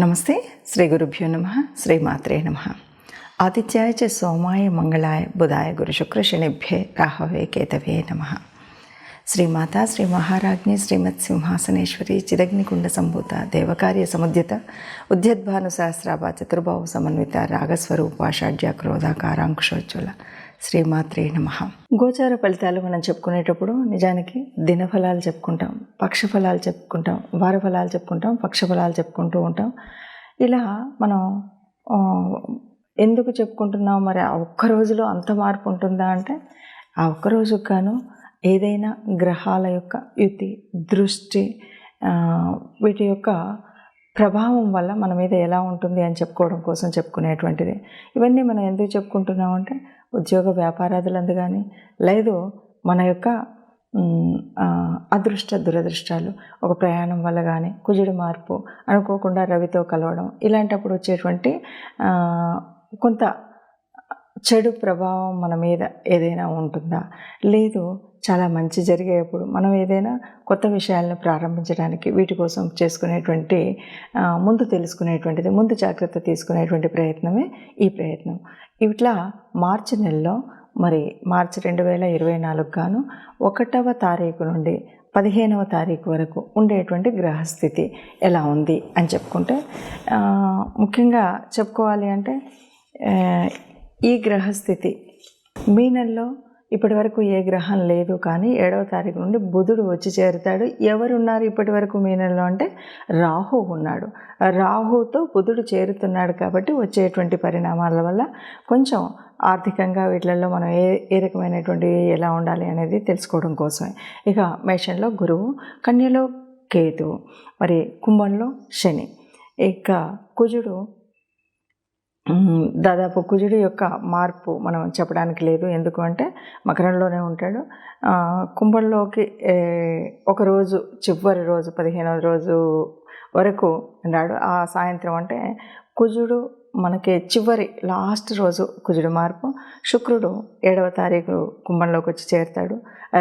నమస్తే. శ్రీ గురుభ్యో నమః. శ్రీమాత్రే నమః. ఆదిత్యాయ చ సోమాయ మంగళాయ బుధాయ గురు శుక్ర శనిభ్యే రాహవే కేతవే నమః. శ్రీమాత శ్రీ మహారాజ్ఞి శ్రీమత్ సింహాసనేశ్వరి చిదగ్నికుండ సంభూత దేవకార్య సముద్యత ఉద్యద్భాను సహస్రాభ చతుర్భావ సమన్విత రాగస్వరూపాషాఢ్య క్రోధాకారాంకుశోజ్వల శ్రీమాత్రే నమః. గోచార ఫలితాలు మనం చెప్పుకునేటప్పుడు నిజానికి దినఫలాలు చెప్పుకుంటాం, పక్షఫలాలు చెప్పుకుంటాం, వార ఫలాలు చెప్పుకుంటాం, పక్షఫలాలు చెప్పుకుంటూ ఉంటాం. ఇలా మనం ఎందుకు చెప్పుకుంటున్నాం? మరి ఆ ఒక్క రోజులో అంత మార్పు ఉంటుందా అంటే, ఆ ఒక్క రోజుకు గాను ఏదైనా గ్రహాల యొక్క యుతి, దృష్టి, వీటి యొక్క ప్రభావం వల్ల మన మీద ఎలా ఉంటుంది అని చెప్పుకోవడం కోసం చెప్పుకునేటువంటిది. ఇవన్నీ మనం ఎందుకు చెప్పుకుంటున్నాం అంటే, ఉద్యోగ వ్యాపారాదులందు కానీ, లేదు మన యొక్క అదృష్ట దురదృష్టాలు, ఒక ప్రయాణం వల్ల కానీ, కుజుడి మార్పు, అనుకోకుండా రవితో కలవడం, ఇలాంటప్పుడు వచ్చేటువంటి కొంత చెడు ప్రభావం మన మీద ఏదైనా ఉంటుందా? లేదు చాలా మంచి జరిగేప్పుడు మనం ఏదైనా కొత్త విషయాలను ప్రారంభించడానికి వీటి కోసం చేసుకునేటువంటి ముందు తెలుసుకునేటువంటిది, ముందు జాగ్రత్త తీసుకునేటువంటి ప్రయత్నమే ఈ ప్రయత్నం. ఇట్లా మార్చి నెలలో మరి మార్చి 2024 గాను 1వ తారీఖు నుండి 15వ తారీఖు వరకు ఉండేటువంటి గ్రహస్థితి ఎలా ఉంది అని చెప్పుకుంటే, ముఖ్యంగా చెప్పుకోవాలి అంటే, ఈ గ్రహస్థితి మీ నెలలో ఇప్పటి వరకు ఏ గ్రహం లేదు, కానీ 7వ తారీఖు నుండి బుధుడు వచ్చి చేరుతాడు. ఎవరున్నారు ఇప్పటి వరకు మీ నెలలో అంటే రాహు ఉన్నాడు. రాహుతో బుధుడు చేరుతున్నాడు కాబట్టి వచ్చేటువంటి పరిణామాల వల్ల కొంచెం ఆర్థికంగా వీటిలలో మనం ఏ రకమైనటువంటి ఎలా ఉండాలి అనేది తెలుసుకోవడం కోసమే. ఇక మేషంలో గురువు, కన్యలో కేతువు, మరి కుంభంలో శని, ఇక కుజుడు దాదాపు కుజుడి యొక్క మార్పు మనం చెప్పడానికి లేదు. ఎందుకు అంటే మకరంలోనే ఉంటాడు. కుంభంలోకి ఒకరోజు చివరి రోజు 15వ రోజు వరకు ఉన్నాడు. ఆ సాయంత్రం అంటే కుజుడు మనకి చివరి లాస్ట్ రోజు కుజుడు మార్పు. శుక్రుడు 7వ తారీఖు కుంభంలోకి వచ్చి చేరుతాడు.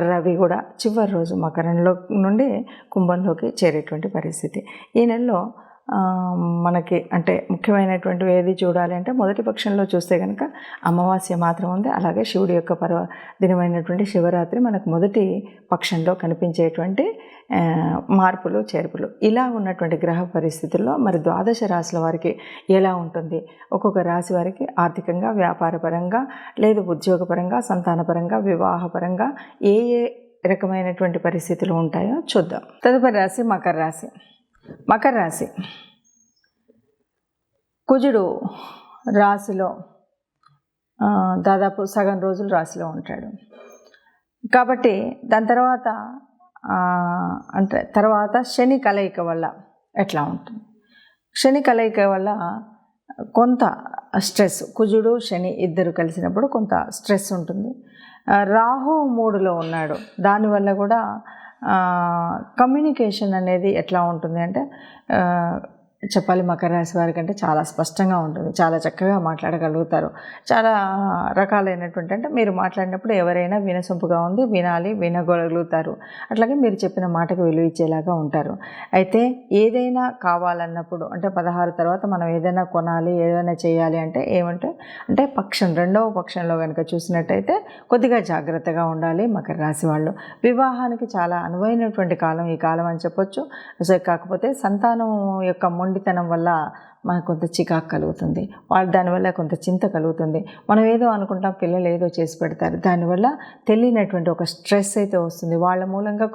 రవి కూడా చివరి రోజు మకరంలో నుండి కుంభంలోకి చేరేటువంటి పరిస్థితి. ఈ నెలలో మనకి అంటే ముఖ్యమైనటువంటివి ఏది చూడాలి అంటే, మొదటి పక్షంలో చూస్తే కనుక అమావాస్య మాత్రం ఉంది. అలాగే శివుడి యొక్క దినమైనటువంటి శివరాత్రి మనకు మొదటి పక్షంలో కనిపించేటువంటి మార్పులు చేర్పులు. ఇలా ఉన్నటువంటి గ్రహ పరిస్థితుల్లో మరి ద్వాదశ రాశుల వారికి ఎలా ఉంటుంది, ఒక్కొక్క రాశి వారికి ఆర్థికంగా, వ్యాపారపరంగా, లేదు ఉద్యోగపరంగా, సంతానపరంగా, వివాహపరంగా ఏ రకమైనటువంటి పరిస్థితులు ఉంటాయో చూద్దాం. తదుపరి రాశి మకర రాశి. మకర రాశి కుజుడు రాశిలో దాదాపు సగం రోజులు రాశిలో ఉంటాడు కాబట్టి దాని తర్వాత శని కలయిక వల్ల ఎట్లా ఉంటుంది? శని కలయిక వల్ల కొంత స్ట్రెస్, కుజుడు శని ఇద్దరు కలిసినప్పుడు కొంత స్ట్రెస్ ఉంటుంది. రాహు 3లో ఉన్నాడు. దానివల్ల కూడా కమ్యూనికేషన్ అనేది ఎట్లా ఉంటుంది అంటే, చెప్పాలి మకర రాశి వారికి అంటే చాలా స్పష్టంగా ఉంటుంది, చాలా చక్కగా మాట్లాడగలుగుతారు. చాలా రకాలైనటువంటి అంటే మీరు మాట్లాడినప్పుడు ఎవరైనా వినసొంపుగా ఉంది, వినగలుగుతారు. అట్లాగే మీరు చెప్పిన మాటకు విలువ ఇచ్చేలాగా ఉంటారు. అయితే ఏదైనా కావాలన్నప్పుడు అంటే 16 తర్వాత మనం ఏదైనా కొనాలి, ఏదైనా చేయాలి అంటే అంటే రెండవ పక్షంలో కనుక చూసినట్టయితే కొద్దిగా జాగ్రత్తగా ఉండాలి మకర రాశి వాళ్ళు. వివాహానికి చాలా అనువైనటువంటి కాలం ఈ కాలం అని చెప్పొచ్చు. కాకపోతే సంతానం యొక్క మొండితనం వల్ల మనకు కొంత చికాకు కలుగుతుంది, దానివల్ల కొంత చింత కలుగుతుంది. మనం ఏదో అనుకుంటాం, పిల్లలు ఏదో చేసి పెడతారు, దానివల్ల తెలియనటువంటి ఒక స్ట్రెస్ అయితే వస్తుంది. వాళ్ళ మూలంగా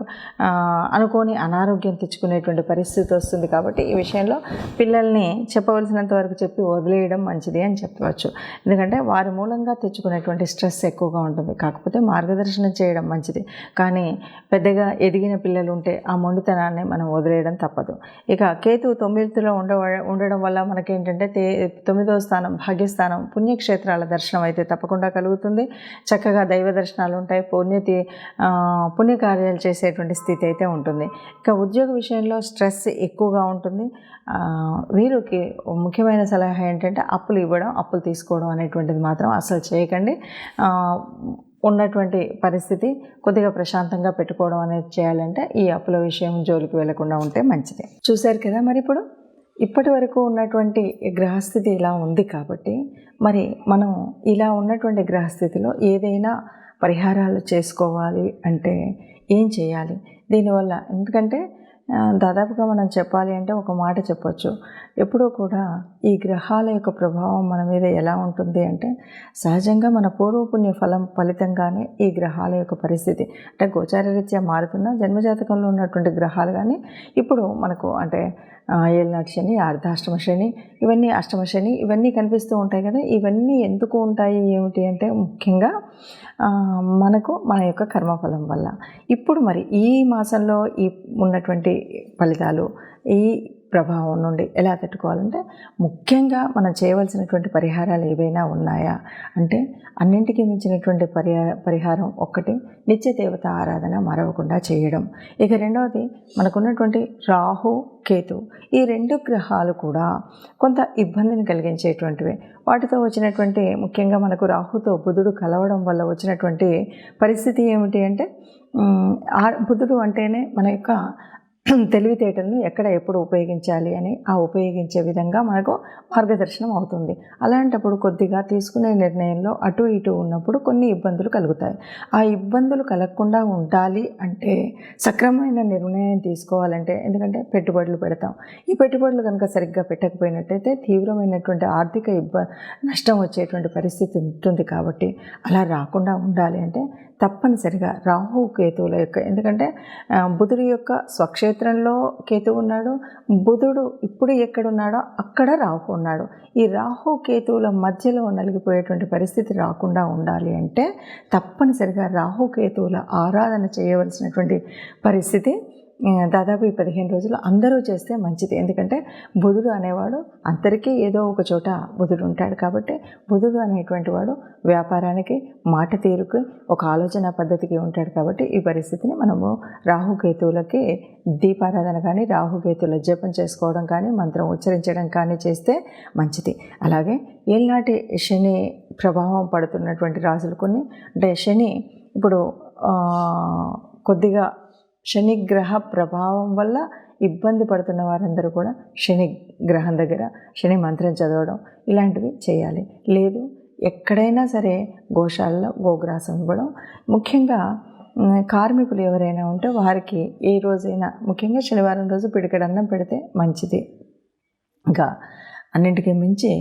అనుకోని అనారోగ్యం తెచ్చుకునేటువంటి పరిస్థితి వస్తుంది. కాబట్టి ఈ విషయంలో పిల్లల్ని చెప్పవలసినంత వరకు చెప్పి వదిలేయడం మంచిది అని చెప్పవచ్చు. ఎందుకంటే వారి మూలంగా తెచ్చుకునేటువంటి స్ట్రెస్ ఎక్కువగా ఉంటుంది. కాకపోతే మార్గదర్శనం చేయడం మంచిది, కానీ పెద్దగా ఎదిగిన పిల్లలు ఉంటే ఆ మొండితనాన్ని మనం వదిలేయడం తప్పదు. ఇక కేతువు 9లో ఉండడం వల్ల మనకేంటంటే 9వ స్థానం భాగ్యస్థానం, పుణ్యక్షేత్రాల దర్శనం అయితే తప్పకుండా కలుగుతుంది. చక్కగా దైవ దర్శనాలు ఉంటాయి, పుణ్యకార్యాలు చేసేటువంటి స్థితి అయితే ఉంటుంది. ఇక ఉద్యోగ విషయంలో స్ట్రెస్ ఎక్కువగా ఉంటుంది. వీరికి ముఖ్యమైన సలహా ఏంటంటే అప్పులు తీసుకోవడం అనేటువంటిది మాత్రం అసలు చేయకండి. ఉన్నటువంటి పరిస్థితి కొద్దిగా ప్రశాంతంగా పెట్టుకోవడం అనేది చేయాలంటే ఈ అప్పుల విషయం జోలికి వెళ్లకుండా ఉంటే మంచిది. చూశారు కదా మరి ఇప్పుడు ఇప్పటి వరకు ఉన్నటువంటి గ్రహస్థితి ఇలా ఉంది కాబట్టి మరి మనం ఇలా ఉన్నటువంటి గ్రహస్థితిలో ఏదైనా పరిహారాలు చేసుకోవాలి అంటే ఏం చేయాలి దీనివల్ల? ఎందుకంటే దాదాపుగా మనం చెప్పాలి అంటే ఒక మాట చెప్పొచ్చు, ఎప్పుడూ కూడా ఈ గ్రహాల యొక్క ప్రభావం మన మీద ఎలా ఉంటుంది అంటే సహజంగా మన పూర్వపుణ్య ఫలితంగానే ఈ గ్రహాల యొక్క పరిస్థితి అంటే గోచారరీత్యా మారుతున్న జన్మజాతకంలో ఉన్నటువంటి గ్రహాలు కానీ ఇప్పుడు మనకు అంటే ఏళ్ళనాటి శని, అర్ధాష్టమ శని, ఇవన్నీ అష్టమ శని ఇవన్నీ కనిపిస్తూ ఉంటాయి కదా. ఇవన్నీ ఎందుకు ఉంటాయి ఏమిటి అంటే ముఖ్యంగా మనకు మన యొక్క కర్మఫలం వల్ల. ఇప్పుడు మరి ఈ మాసంలో ఈ ఉన్నటువంటి ఫలితాలు ఈ ప్రభావం నుండి ఎలా తట్టుకోవాలంటే ముఖ్యంగా మనం చేయవలసినటువంటి పరిహారాలు ఏవైనా ఉన్నాయా అంటే అన్నింటికీ మించినటువంటి పరిహారం ఒక్కటి నిత్య దేవత ఆరాధన మరవకుండా చేయడం. ఇక రెండవది మనకున్నటువంటి రాహు కేతు, ఈ రెండు గ్రహాలు కూడా కొంత ఇబ్బందిని కలిగించేటువంటివి. వాటితో వచ్చినటువంటి ముఖ్యంగా మనకు రాహుతో బుధుడు కలవడం వల్ల వచ్చినటువంటి పరిస్థితి ఏమిటి అంటే బుధుడు అంటేనే మన యొక్క తెలివితేటలను ఎక్కడ ఎప్పుడు ఉపయోగించాలి అని ఆ ఉపయోగించే విధంగా మనకు మార్గదర్శనం అవుతుంది. అలాంటప్పుడు కొద్దిగా తీసుకునే నిర్ణయంలో అటు ఇటు ఉన్నప్పుడు కొన్ని ఇబ్బందులు కలుగుతాయి. ఆ ఇబ్బందులు కలగకుండా ఉండాలి అంటే సక్రమమైన నిర్ణయం తీసుకోవాలంటే, ఎందుకంటే పెట్టుబడులు పెడతాం, ఈ పెట్టుబడులు కనుక సరిగ్గా పెట్టకపోయినట్టయితే తీవ్రమైనటువంటి ఆర్థిక నష్టం వచ్చేటువంటి పరిస్థితి ఉంటుంది. కాబట్టి అలా రాకుండా ఉండాలి అంటే తప్పనిసరిగా రాహు కేతువుల యొక్క, ఎందుకంటే బుధుడి యొక్క స్వక్షేత్రంలో కేతువు ఉన్నాడు, బుధుడు ఇప్పుడు ఎక్కడున్నాడో అక్కడ రాహు ఉన్నాడు. ఈ రాహు కేతువుల మధ్యలో నలిగిపోయేటువంటి పరిస్థితి రాకుండా ఉండాలి అంటే తప్పనిసరిగా రాహు కేతువుల ఆరాధన చేయవలసినటువంటి పరిస్థితి దాదాపు ఈ 15 రోజులు అందరూ చేస్తే మంచిది. ఎందుకంటే బుధుడు అనేవాడు అందరికీ ఏదో ఒక చోట బుధుడు ఉంటాడు. కాబట్టి బుధుడు అనేటువంటి వాడు వ్యాపారానికి, మాట తీరుకు, ఒక ఆలోచన పద్ధతికి ఉంటాడు. కాబట్టి ఈ పరిస్థితిని మనము రాహుకేతువులకి దీపారాధన కానీ, రాహుకేతువుల జపం చేసుకోవడం కానీ, మంత్రం ఉచ్చరించడం కానీ చేస్తే మంచిది. అలాగే ఏళ్ళనాటి శని ప్రభావం పడుతున్నటువంటి రాశులు కొన్ని, అంటే శని ఇప్పుడు కొద్దిగా శనిగ్రహ ప్రభావం వల్ల ఇబ్బంది పడుతున్న వారందరూ కూడా శని గ్రహం దగ్గర శని మంత్రం చదవడం ఇలాంటివి చేయాలి. లేదు ఎక్కడైనా సరే గోశాలలో గోగ్రాసం ఇవ్వడం. ముఖ్యంగా కార్మికులు ఎవరైనా ఉంటే వారికి ఏ రోజైనా ముఖ్యంగా శనివారం రోజు పిడికెడన్నం పెడితే మంచిది. ఇంకా అన్నింటికీ మించి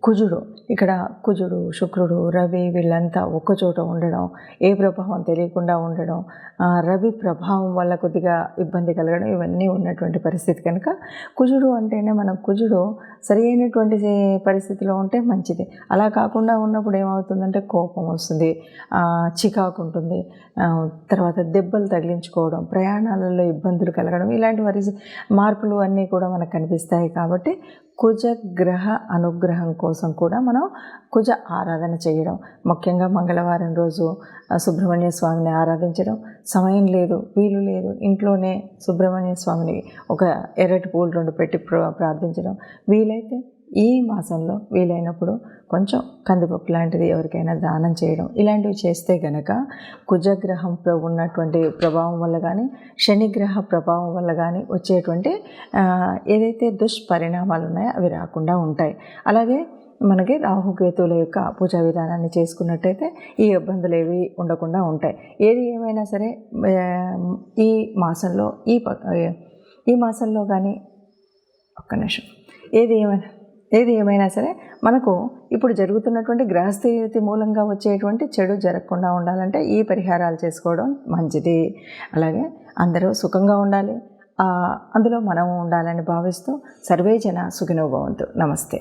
కుజుడు, ఇక్కడ కుజుడు, శుక్రుడు, రవి వీళ్ళంతా ఒక్కచోట ఉండడం, ఏ ప్రభావం తెలియకుండా ఉండడం, రవి ప్రభావం వల్ల కొద్దిగా ఇబ్బంది కలగడం ఇవన్నీ ఉన్నటువంటి పరిస్థితి కనుక కుజుడు అంటేనే మనం కుజుడు సరి అయినటువంటి పరిస్థితిలో ఉంటే మంచిది. అలా కాకుండా ఉన్నప్పుడు ఏమవుతుందంటే కోపం వస్తుంది, చికాకు ఉంటుంది, తర్వాత దెబ్బలు తగిలించుకోవడం, ప్రయాణాలలో ఇబ్బందులు కలగడం ఇలాంటి మార్పులు అన్నీ కూడా మనకు కనిపిస్తాయి. కాబట్టి కుజగ్రహ అనుగ్రహం కోసం కూడా మనం కుజ ఆరాధన చేయడం, ముఖ్యంగా మంగళవారం రోజు సుబ్రహ్మణ్య స్వామిని ఆరాధించడం. సమయం లేదు, వీలు లేదు, ఇంట్లోనే సుబ్రహ్మణ్య స్వామిని ఒక ఎర్రటి పూలు 2 పెట్టి ప్రార్థించడం. వీలైతే ఈ మాసంలో వీలైనప్పుడు కొంచెం కందిపప్పు లాంటిది ఎవరికైనా దానం చేయడం, ఇలాంటివి చేస్తే గనక కుజగ్రహం ఉన్నటువంటి ప్రభావం వల్ల కానీ, శనిగ్రహ ప్రభావం వల్ల కానీ వచ్చేటువంటి ఏదైతే దుష్పరిణామాలు ఉన్నాయో అవి రాకుండా ఉంటాయి. అలాగే మనకి రాహుకేతువుల యొక్క పూజా విధానాన్ని చేసుకున్నట్టయితే ఈ ఇబ్బందులు ఏవి ఉండకుండా ఉంటాయి. ఏది ఏమైనా సరే ఈ మాసంలో కానీ ఒక్క నిమిషం ఏది ఏమైనా సరే మనకు ఇప్పుడు జరుగుతున్నటువంటి గ్రహస్థితి మూలంగా వచ్చేటువంటి చెడు జరగకుండా ఉండాలంటే ఈ పరిహారాలు చేసుకోవడం మంచిది. అలాగే అందరూ సుఖంగా ఉండాలి, అందులో మనం ఉండాలని భావిస్తూ సర్వే జన సుఖినో భవంతు. నమస్తే.